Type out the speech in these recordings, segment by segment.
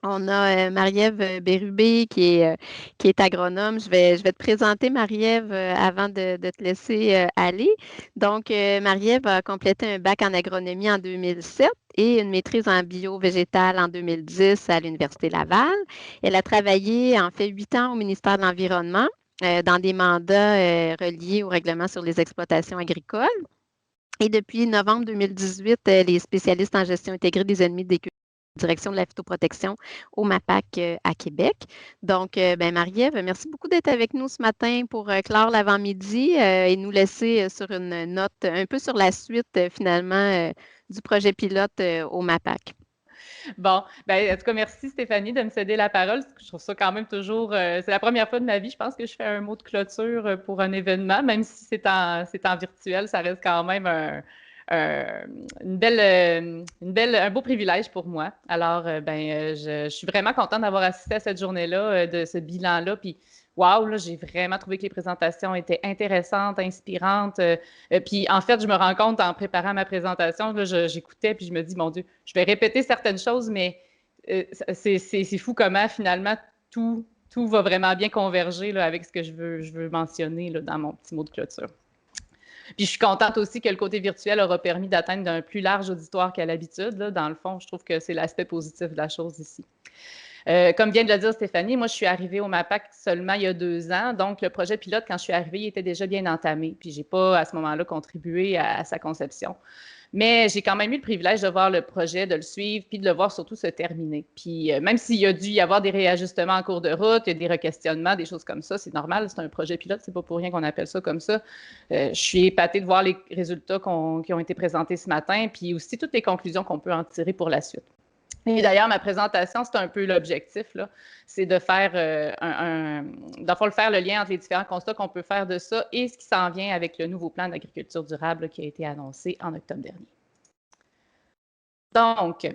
On a Marie-Ève Bérubé qui est agronome. Je vais te présenter Marie-Ève avant de te laisser aller. Donc, Marie-Ève a complété un bac en agronomie en 2007 et une maîtrise en bio-végétal en 2010 à l'Université Laval. Elle a travaillé en fait 8 ans au ministère de l'Environnement dans des mandats reliés au règlement sur les exploitations agricoles. Et depuis novembre 2018, elle est spécialiste en gestion intégrée des ennemis des cultures, direction de la phytoprotection au MAPAC à Québec. Donc, ben, Marie-Ève, merci beaucoup d'être avec nous ce matin pour clore l'avant-midi et nous laisser sur une note un peu sur la suite finalement du projet pilote au MAPAC. Bon, ben, en tout cas, merci Stéphanie de me céder la parole. Je trouve ça quand même toujours. C'est la première fois de ma vie, je pense que je fais un mot de clôture pour un événement, même si c'est en virtuel, ça reste quand même un- un beau privilège pour moi. Alors, je suis vraiment contente d'avoir assisté à cette journée-là, de ce bilan-là. Puis, wow, là, j'ai vraiment trouvé que les présentations étaient intéressantes, inspirantes. Puis en fait, je me rends compte en préparant ma présentation, là, j'écoutais puis je me dis, mon Dieu, je vais répéter certaines choses, mais c'est fou comment finalement tout va vraiment bien converger là, avec ce que je veux mentionner là, dans mon petit mot de clôture. Puis je suis contente aussi que le côté virtuel aura permis d'atteindre un plus large auditoire qu'à l'habitude. Dans le fond, je trouve que c'est l'aspect positif de la chose ici. Comme vient de le dire Stéphanie, moi, je suis arrivée au MAPAC seulement il y a 2 ans. Donc, le projet pilote, quand je suis arrivée, il était déjà bien entamé. Puis, je n'ai pas, à ce moment-là, contribué à sa conception. Mais j'ai quand même eu le privilège de voir le projet, de le suivre, puis de le voir surtout se terminer. Puis, même s'il y a dû y avoir des réajustements en cours de route, il y a des requestionnements, des choses comme ça, c'est normal, c'est un projet pilote, c'est pas pour rien qu'on appelle ça comme ça. Je suis épatée de voir les résultats qui ont été présentés ce matin, puis aussi toutes les conclusions qu'on peut en tirer pour la suite. Et d'ailleurs, ma présentation, c'est un peu l'objectif, là. C'est de faire faire le lien entre les différents constats qu'on peut faire de ça et ce qui s'en vient avec le nouveau plan d'agriculture durable qui a été annoncé en octobre dernier. Donc,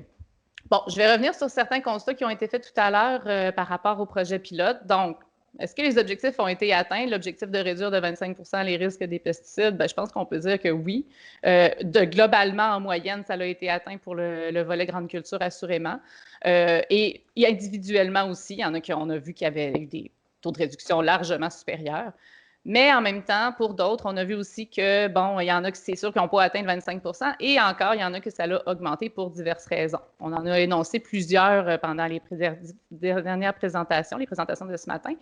bon, je vais revenir sur certains constats qui ont été faits tout à l'heure par rapport au projet pilote. Donc, est-ce que les objectifs ont été atteints? L'objectif de réduire de 25 les risques des pesticides, ben, je pense qu'on peut dire que oui. Globalement, en moyenne, ça a été atteint pour le volet grande culture, assurément. Et individuellement aussi, il y en a qui on a vu qu'il y avait eu des taux de réduction largement supérieurs. Mais en même temps, pour d'autres, on a vu aussi que, bon, il y en a qui, c'est sûr, qui n'ont pas atteint le 25 et encore, il y en a que ça l'a augmenté pour diverses raisons. On en a énoncé plusieurs pendant les dernières présentations, les présentations de ce matin.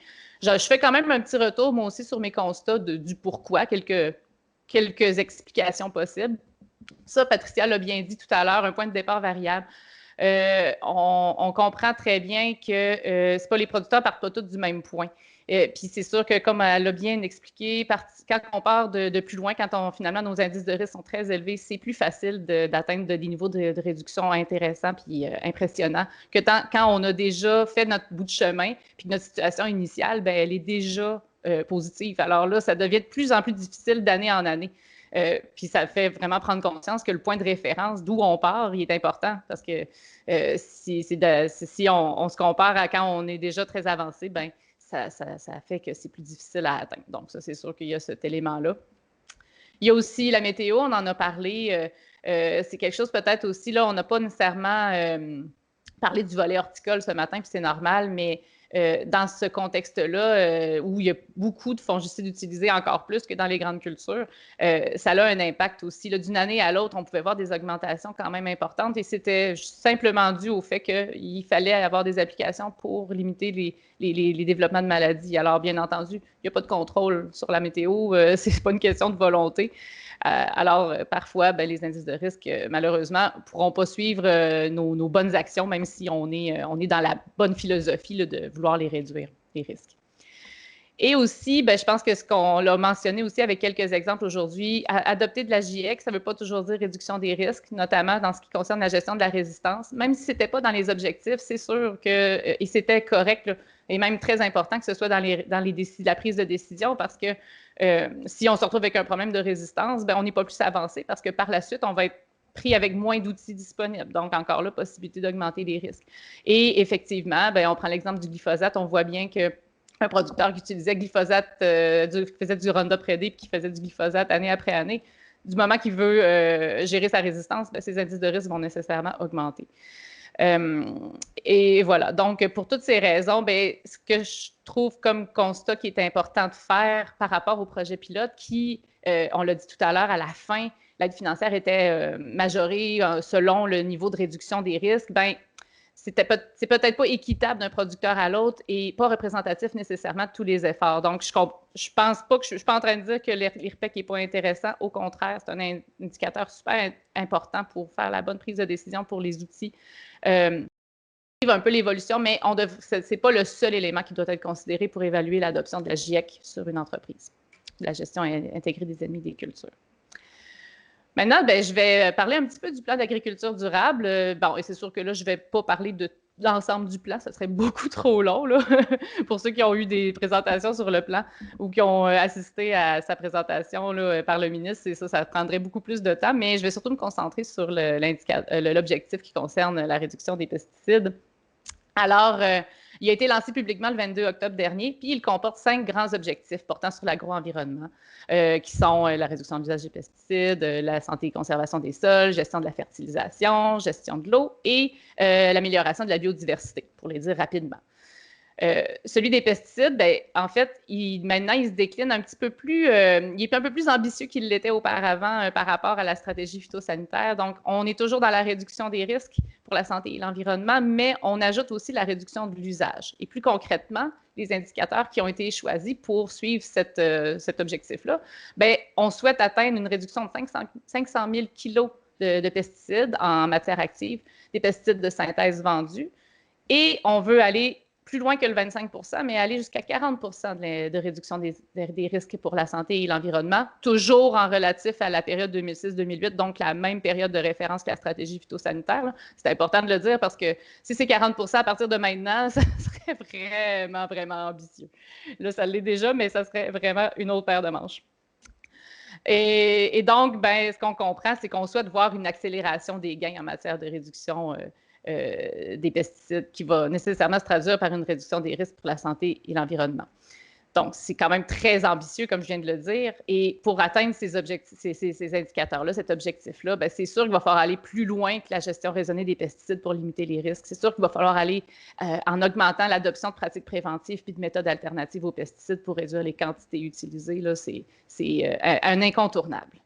Je fais quand même un petit retour, moi aussi, sur mes constats du pourquoi, quelques explications possibles. Ça, Patricia l'a bien dit tout à l'heure, un point de départ variable. On comprend très bien que c'est pas les producteurs partent pas tous du même point. Puis c'est sûr que, comme elle l'a bien expliqué, quand on part de plus loin, quand finalement nos indices de risque sont très élevés, c'est plus facile d'atteindre des niveaux de réduction intéressants puis impressionnants que quand on a déjà fait notre bout de chemin puis notre situation initiale, ben, elle est déjà positive. Alors là, ça devient de plus en plus difficile d'année en année. Puis ça fait vraiment prendre conscience que le point de référence, d'où on part, il est important parce que si on se compare à quand on est déjà très avancé, ben ça fait que c'est plus difficile à atteindre. Donc ça, c'est sûr qu'il y a cet élément-là. Il y a aussi la météo, on en a parlé. C'est quelque chose peut-être aussi, là, on n'a pas nécessairement parlé du volet horticole ce matin, puis c'est normal, mais dans ce contexte-là, où il y a beaucoup de fongicides utilisés encore plus que dans les grandes cultures, ça a un impact aussi. D'une année à l'autre, on pouvait voir des augmentations quand même importantes et c'était simplement dû au fait qu'il fallait avoir des applications pour limiter les développements de maladies. Alors, bien entendu, il n'y a pas de contrôle sur la météo, ce n'est pas une question de volonté. Alors, parfois, ben, les indices de risque, malheureusement, ne pourront pas suivre nos bonnes actions, même si on est dans la bonne philosophie là, de vouloir les réduire, les risques. Et aussi, ben, je pense que ce qu'on l'a mentionné aussi avec quelques exemples aujourd'hui, adopter de la GIEC, ça ne veut pas toujours dire réduction des risques, notamment dans ce qui concerne la gestion de la résistance. Même si ce n'était pas dans les objectifs, c'est sûr que, et c'était correct, là, et même très important que ce soit dans la prise de décision, parce que si on se retrouve avec un problème de résistance, ben, on n'est pas plus avancé, parce que par la suite, on va être pris avec moins d'outils disponibles. Donc, encore là, possibilité d'augmenter les risques. Et effectivement, ben, on prend l'exemple du glyphosate, on voit bien que un producteur qui utilisait glyphosate, qui faisait du Roundup Ready puis qui faisait du glyphosate année après année, du moment qu'il veut gérer sa résistance, ben, ses indices de risque vont nécessairement augmenter. Et voilà. Donc, pour toutes ces raisons, bien, ce que je trouve comme constat qui est important de faire par rapport au projet pilote, qui, on l'a dit tout à l'heure, à la fin, l'aide financière était majorée selon le niveau de réduction des risques, bien, c'est peut-être pas équitable d'un producteur à l'autre et pas représentatif nécessairement de tous les efforts. Donc, je pense pas que je suis pas en train de dire que l'IRPEC n'est pas intéressant. Au contraire, c'est un indicateur super important pour faire la bonne prise de décision pour les outils. Un peu l'évolution, mais ce n'est pas le seul élément qui doit être considéré pour évaluer l'adoption de la GIEC sur une entreprise, la gestion intégrée des ennemis des cultures. Maintenant, ben, je vais parler un petit peu du plan d'agriculture durable. Bon, et c'est sûr que là, je ne vais pas parler de l'ensemble du plan, ça serait beaucoup trop long là, pour ceux qui ont eu des présentations sur le plan ou qui ont assisté à sa présentation là, par le ministre. Et ça prendrait beaucoup plus de temps, mais je vais surtout me concentrer sur l'objectif qui concerne la réduction des pesticides. Alors, il a été lancé publiquement le 22 octobre dernier, puis il comporte 5 grands objectifs portant sur l'agro-environnement, qui sont la réduction de l'usage des pesticides, la santé et conservation des sols, gestion de la fertilisation, gestion de l'eau et l'amélioration de la biodiversité, pour les dire rapidement. Celui des pesticides, ben, en fait, maintenant, il se décline un petit peu plus, il est un peu plus ambitieux qu'il l'était auparavant par rapport à la stratégie phytosanitaire. Donc, on est toujours dans la réduction des risques pour la santé et l'environnement, mais on ajoute aussi la réduction de l'usage. Et plus concrètement, les indicateurs qui ont été choisis pour suivre cet objectif-là, ben, on souhaite atteindre une réduction de 500 000 kilos de pesticides en matière active, des pesticides de synthèse vendus, et on veut aller plus loin que le 25 %, mais aller jusqu'à 40 de réduction des risques pour la santé et l'environnement, toujours en relatif à la période 2006-2008, donc la même période de référence que la stratégie phytosanitaire. C'est important de le dire parce que si c'est 40 % à partir de maintenant, ça serait vraiment, vraiment ambitieux. Là, ça l'est déjà, mais ça serait vraiment une autre paire de manches. Et donc, ben, ce qu'on comprend, c'est qu'on souhaite voir une accélération des gains en matière de réduction des pesticides qui va nécessairement se traduire par une réduction des risques pour la santé et l'environnement. Donc, c'est quand même très ambitieux, comme je viens de le dire. Et pour atteindre ces indicateurs-là, cet objectif-là, ben, c'est sûr qu'il va falloir aller plus loin que la gestion raisonnée des pesticides pour limiter les risques. C'est sûr qu'il va falloir aller en augmentant l'adoption de pratiques préventives puis de méthodes alternatives aux pesticides pour réduire les quantités utilisées. C'est un incontournable.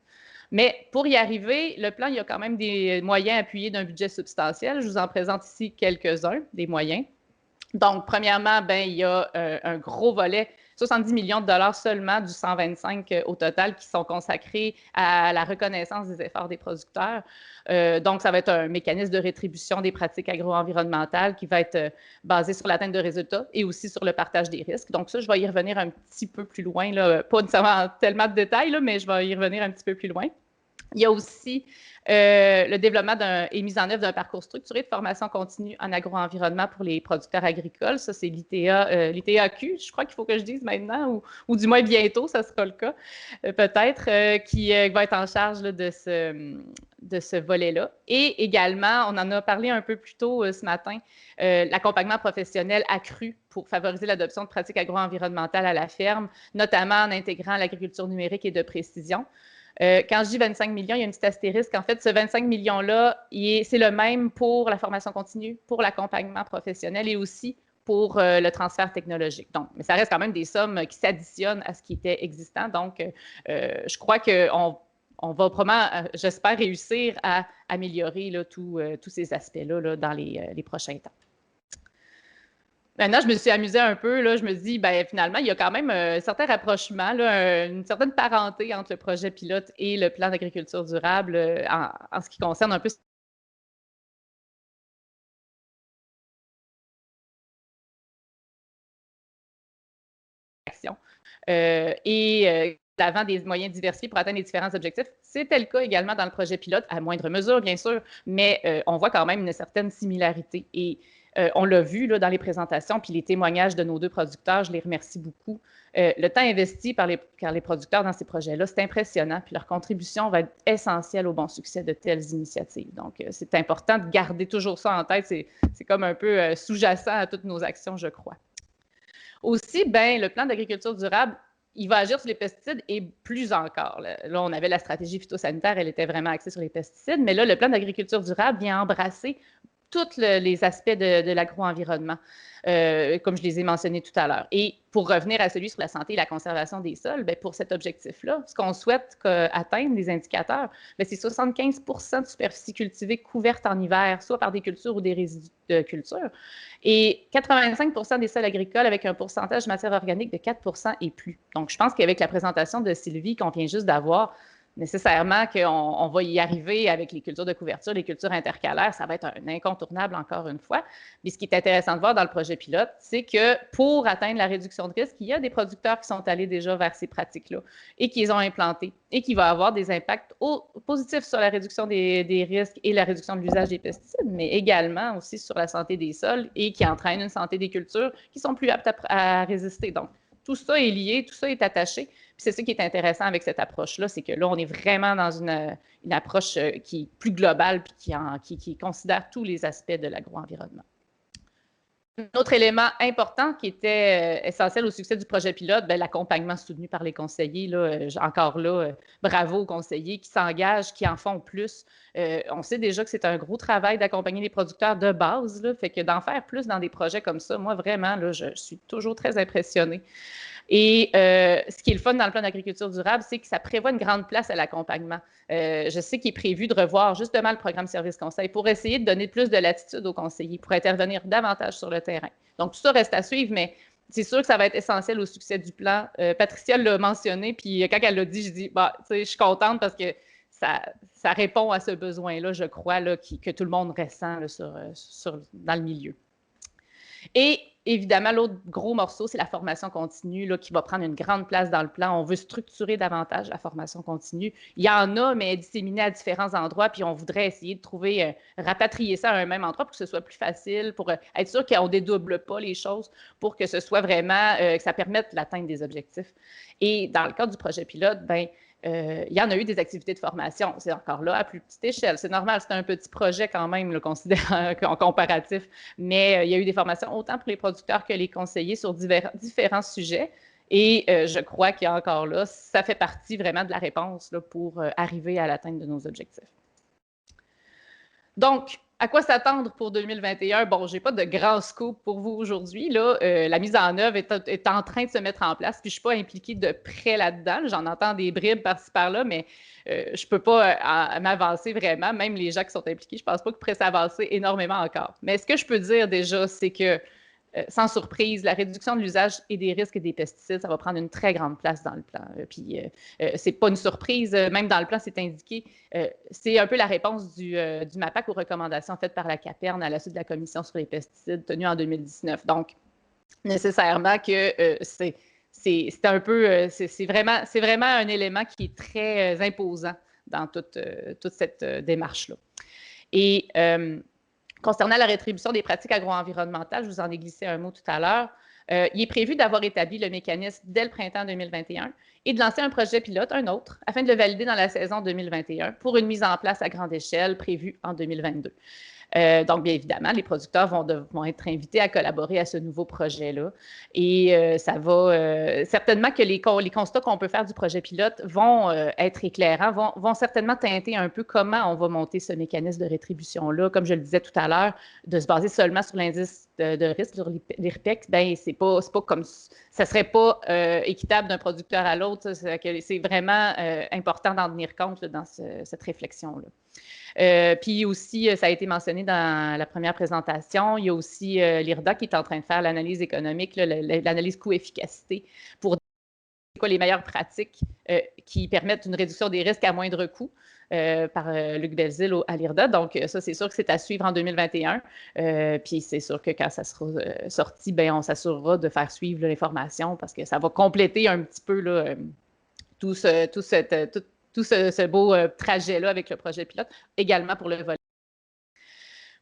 Mais pour y arriver, le plan, il y a quand même des moyens appuyés d'un budget substantiel. Je vous en présente ici quelques-uns des moyens. Donc, premièrement, ben, il y a un gros volet, 70 millions de dollars seulement du 125 au total qui sont consacrés à la reconnaissance des efforts des producteurs. Donc, ça va être un mécanisme de rétribution des pratiques agro-environnementales qui va être basé sur l'atteinte de résultats et aussi sur le partage des risques. Donc, ça, je vais y revenir un petit peu plus loin, là, pas nécessairement tellement de détails, là, mais je vais y revenir un petit peu plus loin. Il y a aussi le développement et mise en œuvre d'un parcours structuré de formation continue en agro-environnement pour les producteurs agricoles. Ça, c'est l'ITAQ, je crois qu'il faut que je dise maintenant, ou du moins bientôt, ça sera le cas, peut-être, qui va être en charge là, de ce volet-là. Et également, on en a parlé un peu plus tôt ce matin, l'accompagnement professionnel accru pour favoriser l'adoption de pratiques agro-environnementales à la ferme, notamment en intégrant l'agriculture numérique et de précision. Quand je dis 25 millions, il y a une petite astérisque. En fait, ce 25 millions-là, c'est le même pour la formation continue, pour l'accompagnement professionnel et aussi pour le transfert technologique. Donc, mais ça reste quand même des sommes qui s'additionnent à ce qui était existant. Donc, je crois qu'on va probablement, j'espère, réussir à améliorer là, tous ces aspects-là là, dans les prochains temps. Maintenant, je me suis amusée un peu. Là, je me dis, ben, finalement, il y a quand même un certain rapprochement, là, une certaine parenté entre le projet pilote et le plan d'agriculture durable en ce qui concerne un peu l'action. L'avant des moyens diversifiés pour atteindre les différents objectifs. C'était le cas également dans le projet pilote, à moindre mesure, bien sûr, mais on voit quand même une certaine similarité. Et on l'a vu là, dans les présentations, puis les témoignages de nos deux producteurs, je les remercie beaucoup. Le temps investi par les producteurs dans ces projets-là, c'est impressionnant, puis leur contribution va être essentielle au bon succès de telles initiatives. Donc, c'est important de garder toujours ça en tête. C'est comme un peu sous-jacent à toutes nos actions, je crois. Aussi, ben, le plan d'agriculture durable, il va agir sur les pesticides et plus encore. Là, on avait la stratégie phytosanitaire, elle était vraiment axée sur les pesticides, mais là, le plan d'agriculture durable vient embrasser tous les aspects de l'agro-environnement, comme je les ai mentionnés tout à l'heure. Et pour revenir à celui sur la santé et la conservation des sols, bien, pour cet objectif-là, ce qu'on souhaite atteindre, les indicateurs, bien, c'est 75 de superficie cultivée couverte en hiver, soit par des cultures ou des résidus de culture, et 85 des sols agricoles avec un pourcentage de matière organique de 4 et plus. Donc, je pense qu'avec la présentation de Sylvie qu'on vient juste d'avoir, nécessairement qu'on va y arriver avec les cultures de couverture, les cultures intercalaires, ça va être un incontournable encore une fois. Mais ce qui est intéressant de voir dans le projet pilote, c'est que pour atteindre la réduction de risque, il y a des producteurs qui sont allés déjà vers ces pratiques-là et qui les ont implantées et qui vont avoir des impacts positifs sur la réduction des risques et la réduction de l'usage des pesticides, mais également aussi sur la santé des sols et qui entraînent une santé des cultures qui sont plus aptes à résister. Donc, tout ça est lié, tout ça est attaché. Puis c'est ça qui est intéressant avec cette approche-là, c'est que là, on est vraiment dans une approche qui est plus globale puis qui considère tous les aspects de l'agro-environnement. Un autre élément important qui était essentiel au succès du projet pilote, bien, l'accompagnement soutenu par les conseillers. Là, encore là, bravo aux conseillers qui s'engagent, qui en font plus. On sait déjà que c'est un gros travail d'accompagner les producteurs de base, là, fait que d'en faire plus dans des projets comme ça, moi, vraiment, là, je suis toujours très impressionnée. Et ce qui est le fun dans le plan d'agriculture durable, c'est que ça prévoit une grande place à l'accompagnement. Je sais qu'il est prévu de revoir justement le programme service conseil pour essayer de donner plus de latitude aux conseillers, pour intervenir davantage sur le terrain. Donc, tout ça reste à suivre, mais c'est sûr que ça va être essentiel au succès du plan. Patricia l'a mentionné, puis quand elle l'a dit, je dis, bah, tu sais, je suis contente parce que ça répond à ce besoin-là, je crois, là, que tout le monde ressent là, dans le milieu. Et évidemment, l'autre gros morceau, c'est la formation continue là, qui va prendre une grande place dans le plan. On veut structurer davantage la formation continue. Il y en a, mais disséminée à différents endroits, puis on voudrait essayer de trouver, rapatrier ça à un même endroit pour que ce soit plus facile, pour être sûr qu'on ne dédouble pas les choses, pour que ce soit vraiment, que ça permette l'atteinte des objectifs. Et dans le cadre du projet pilote, bien, il y en a eu des activités de formation. C'est encore là à plus petite échelle. C'est normal, c'est un petit projet quand même, le considérant en comparatif. Mais il y a eu des formations autant pour les producteurs que les conseillers sur différents sujets. Et je crois qu'il y a encore là, ça fait partie vraiment de la réponse là, pour arriver à l'atteinte de nos objectifs. Donc, à quoi s'attendre pour 2021? Bon, je n'ai pas de grand scoop pour vous aujourd'hui. La mise en œuvre est en train de se mettre en place, puis je ne suis pas impliquée de près là-dedans. J'en entends des bribes par-ci par-là, mais je ne peux pas m'avancer vraiment. Même les gens qui sont impliqués, je ne pense pas qu'ils pourraient s'avancer énormément encore. Mais ce que je peux dire déjà, c'est que sans surprise, la réduction de l'usage et des risques des pesticides, ça va prendre une très grande place dans le plan. Puis, c'est pas une surprise, même dans le plan, c'est indiqué. C'est un peu la réponse du MAPAC aux recommandations faites par la CAPERN à la suite de la Commission sur les pesticides tenue en 2019. Donc, nécessairement que c'est vraiment un élément qui est très imposant dans toute cette démarche-là. Et concernant la rétribution des pratiques agro-environnementales, je vous en ai glissé un mot tout à l'heure, il est prévu d'avoir établi le mécanisme dès le printemps 2021 et de lancer un projet pilote, un autre, afin de le valider dans la saison 2021 pour une mise en place à grande échelle prévue en 2022. Donc, bien évidemment, les producteurs vont être invités à collaborer à ce nouveau projet-là. Et ça va certainement que les constats qu'on peut faire du projet pilote vont être éclairants, vont certainement teinter un peu comment on va monter ce mécanisme de rétribution-là. Comme je le disais tout à l'heure, de se baser seulement sur l'indice de risque, sur l'IRPEX, bien, c'est pas comme ça serait pas équitable d'un producteur à l'autre. C'est vraiment important d'en tenir compte là, dans cette réflexion-là. Puis aussi, ça a été mentionné dans la première présentation, il y a aussi l'IRDA qui est en train de faire l'analyse économique, l'analyse coût-efficacité pour quoi les meilleures pratiques qui permettent une réduction des risques à moindre coût par Luc Belzile à l'IRDA. Donc, ça, c'est sûr que c'est à suivre en 2021. Puis, c'est sûr que quand ça sera sorti, bien, on s'assurera de faire suivre l'information parce que ça va compléter un petit peu là, tout ce beau trajet-là avec le projet pilote, également pour le volet.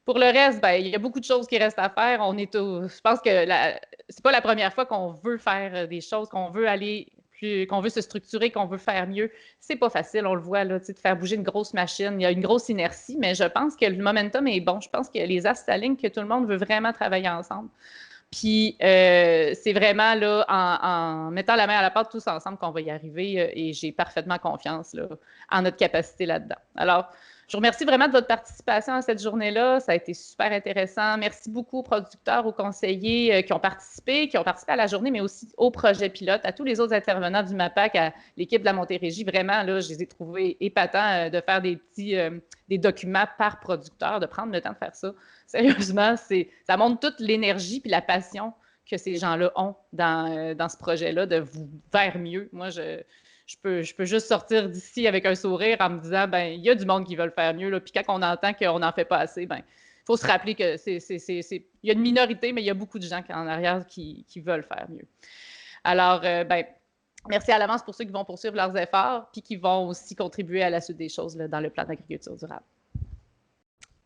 Pour le reste, bien, il y a beaucoup de choses qui restent à faire. Je pense que c'est pas la première fois qu'on veut faire des choses, qu'on veut aller qu'on veut se structurer, qu'on veut faire mieux. C'est pas facile, on le voit, là, de faire bouger une grosse machine. Il y a une grosse inertie, mais je pense que le momentum est bon. Je pense que les astres s'alignent, que tout le monde veut vraiment travailler ensemble. Puis, c'est vraiment là, en mettant la main à la pâte tous ensemble qu'on va y arriver et j'ai parfaitement confiance là, en notre capacité là-dedans. Alors, Je vous remercie vraiment de votre participation à cette journée-là. Ça a été super intéressant. Merci beaucoup aux producteurs, aux conseillers qui ont participé à la journée, mais aussi au projet pilote, à tous les autres intervenants du MAPAC, à l'équipe de la Montérégie. Vraiment, là, je les ai trouvés épatants de faire des documents par producteur, de prendre le temps de faire ça. Sérieusement, ça montre toute l'énergie et la passion que ces gens-là ont dans ce projet-là de vous faire mieux. Moi, je peux juste sortir d'ici avec un sourire en me disant, ben il y a du monde qui veut le faire mieux. Là. Puis quand on entend qu'on n'en fait pas assez, ben il faut se rappeler que il y a une minorité, mais il y a beaucoup de gens en arrière qui veulent faire mieux. Alors, ben merci à l'avance pour ceux qui vont poursuivre leurs efforts, puis qui vont aussi contribuer à la suite des choses là, dans le plan d'agriculture durable.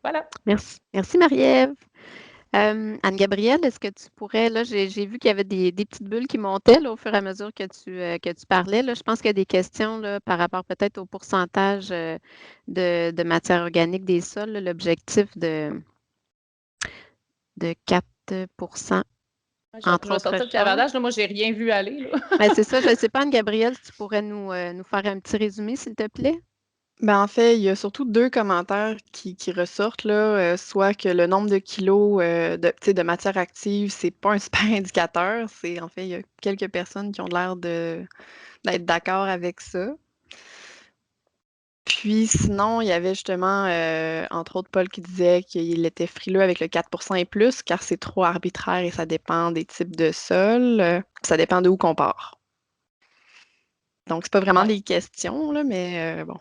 Voilà. Merci. Merci, Marie-Ève. Anne-Gabrielle, est-ce que tu pourrais, là, j'ai vu qu'il y avait des petites bulles qui montaient là, au fur et à mesure que tu parlais. Là. Je pense qu'il y a des questions là, par rapport peut-être au pourcentage de matière organique des sols, là, l'objectif de 4 entre je vais autres sortir le choses. clavardage. Là, moi, je n'ai rien vu aller. Ben, c'est ça, je ne sais pas, Anne-Gabrielle, si tu pourrais nous faire un petit résumé, s'il te plaît? Ben, en fait, il y a surtout 2 commentaires qui ressortent là, soit que le nombre de kilos, de matière active, c'est pas un super indicateur. En fait, il y a quelques personnes qui ont l'air d'être d'accord avec ça. Puis sinon, il y avait justement, entre autres, Paul qui disait qu'il était frileux avec le 4 et plus, car c'est trop arbitraire et ça dépend des types de sols, ça dépend de où qu'on part. Donc, c'est pas vraiment des questions, là, mais bon.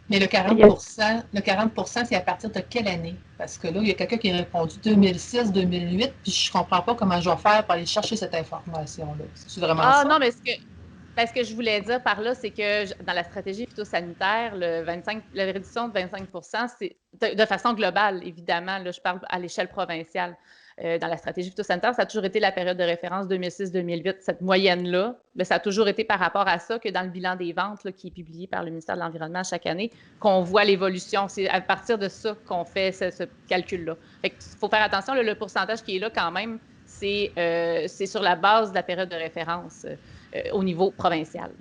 Mais le 40%, c'est à partir de quelle année? Parce que là, il y a quelqu'un qui a répondu 2006, 2008, puis je comprends pas comment je vais faire pour aller chercher cette information-là. C'est vraiment ça? Non, mais ce que je voulais dire par là, c'est que dans la stratégie phytosanitaire, la réduction de 25 c'est de façon globale, évidemment. Là, je parle à l'échelle provinciale. Dans la stratégie phytosanitaire, ça a toujours été la période de référence 2006-2008, cette moyenne-là. Mais ça a toujours été par rapport à ça que dans le bilan des ventes là, qui est publié par le ministère de l'Environnement chaque année, qu'on voit l'évolution. C'est à partir de ça qu'on fait ce calcul-là. Il faut faire attention, le pourcentage qui est là quand même, c'est sur la base de la période de référence au niveau provincial.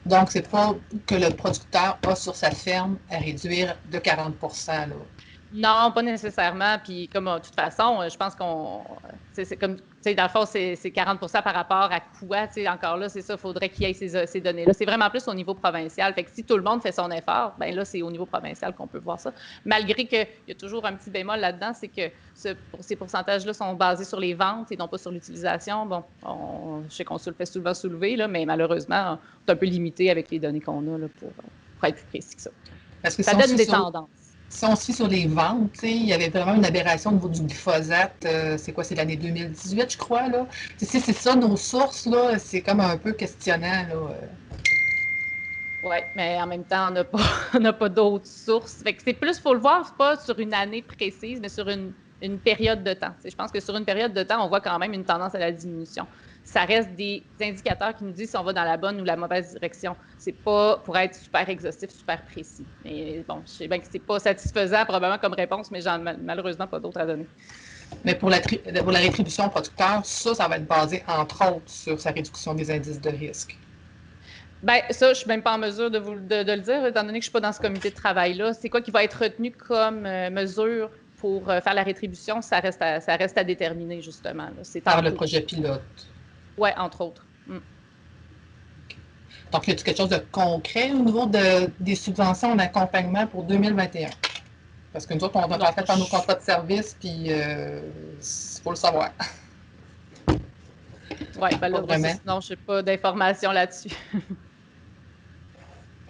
Donc, c'est pas que le producteur a sur sa ferme à réduire de 40%, là. Non, pas nécessairement. Puis, comme de toute façon, je pense c'est comme, dans le fond, c'est 40% par rapport à quoi, encore là, c'est ça, il faudrait qu'il y ait ces données-là. C'est vraiment plus au niveau provincial. Fait que si tout le monde fait son effort, bien là, c'est au niveau provincial qu'on peut voir ça. Malgré qu'il y a toujours un petit bémol là-dedans, c'est que ces pourcentages-là sont basés sur les ventes et non pas sur l'utilisation. Bon, je sais qu'on se le fait souvent soulever, là, mais malheureusement, on est un peu limité avec les données qu'on a là, pour être plus précis que ça. Parce que ça donne des tendances. Si on se fie sur les ventes, il y avait vraiment une aberration au niveau du glyphosate. C'est quoi? C'est l'année 2018, je crois, là. Si c'est ça, nos sources, là, c'est comme un peu questionnant, là. Oui, mais en même temps, on n'a pas d'autres sources. Fait que c'est plus, il faut le voir, pas sur une année précise, mais sur une période de temps. Je pense que sur une période de temps, on voit quand même une tendance à la diminution. Ça reste des indicateurs qui nous disent si on va dans la bonne ou la mauvaise direction. C'est pas pour être super exhaustif, super précis. Mais bon, je sais bien que c'est pas satisfaisant probablement comme réponse, mais j'en ai malheureusement pas d'autres à donner. Mais pour la rétribution au producteur, ça va être basé, entre autres, sur sa réduction des indices de risque. Bien, ça, je ne suis même pas en mesure de le dire, étant donné que je ne suis pas dans ce comité de travail-là. C'est quoi qui va être retenu comme mesure pour faire la rétribution? Ça reste à déterminer, justement. Là. Par le projet pilote. Oui, entre autres. Okay. Donc, y a-t-il quelque chose de concret au niveau des subventions en accompagnement pour 2021? Parce que nous autres, on va en fait faire nos contrats de service, puis il faut le savoir. Oui, ben là, sinon, je n'ai pas d'informations là-dessus. Je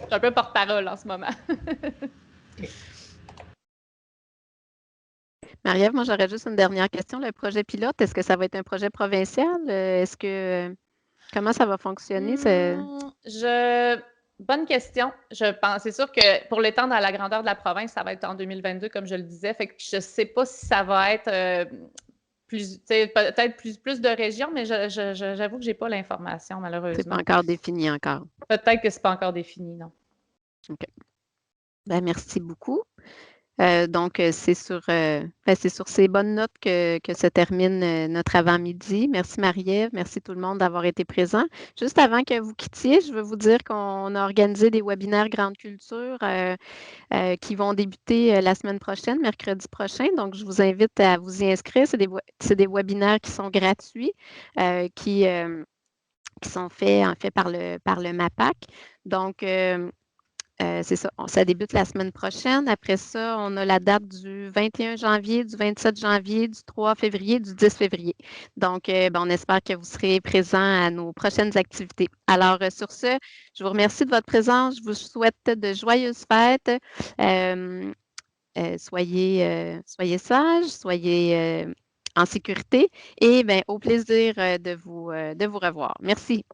suis un peu porte-parole en ce moment. Okay. Marie-Ève, moi, j'aurais juste une dernière question. Le projet pilote, est-ce que ça va être un projet provincial? Comment ça va fonctionner? Bonne question. Je pense, c'est sûr que pour l'étendre à la grandeur de la province, ça va être en 2022, comme je le disais. Fait que je ne sais pas si ça va être peut-être plus de régions, mais j'avoue que je n'ai pas l'information, malheureusement. C'est pas encore défini encore. Peut-être que ce n'est pas encore défini, non. OK. Ben, merci beaucoup. Donc, c'est sur ces bonnes notes que se termine notre avant-midi. Merci Marie-Ève, merci tout le monde d'avoir été présent. Juste avant que vous quittiez, je veux vous dire qu'on a organisé des webinaires Grande Culture qui vont débuter la semaine prochaine, mercredi prochain. Donc, je vous invite à vous y inscrire. C'est des webinaires qui sont gratuits, qui sont faits en fait par le MAPAC. Donc, c'est ça, ça débute la semaine prochaine. Après ça, on a la date du 21 janvier, du 27 janvier, du 3 février, du 10 février. Donc, on espère que vous serez présents à nos prochaines activités. Alors, sur ce, je vous remercie de votre présence. Je vous souhaite de joyeuses fêtes. Soyez sages, soyez en sécurité et au plaisir de vous revoir. Merci.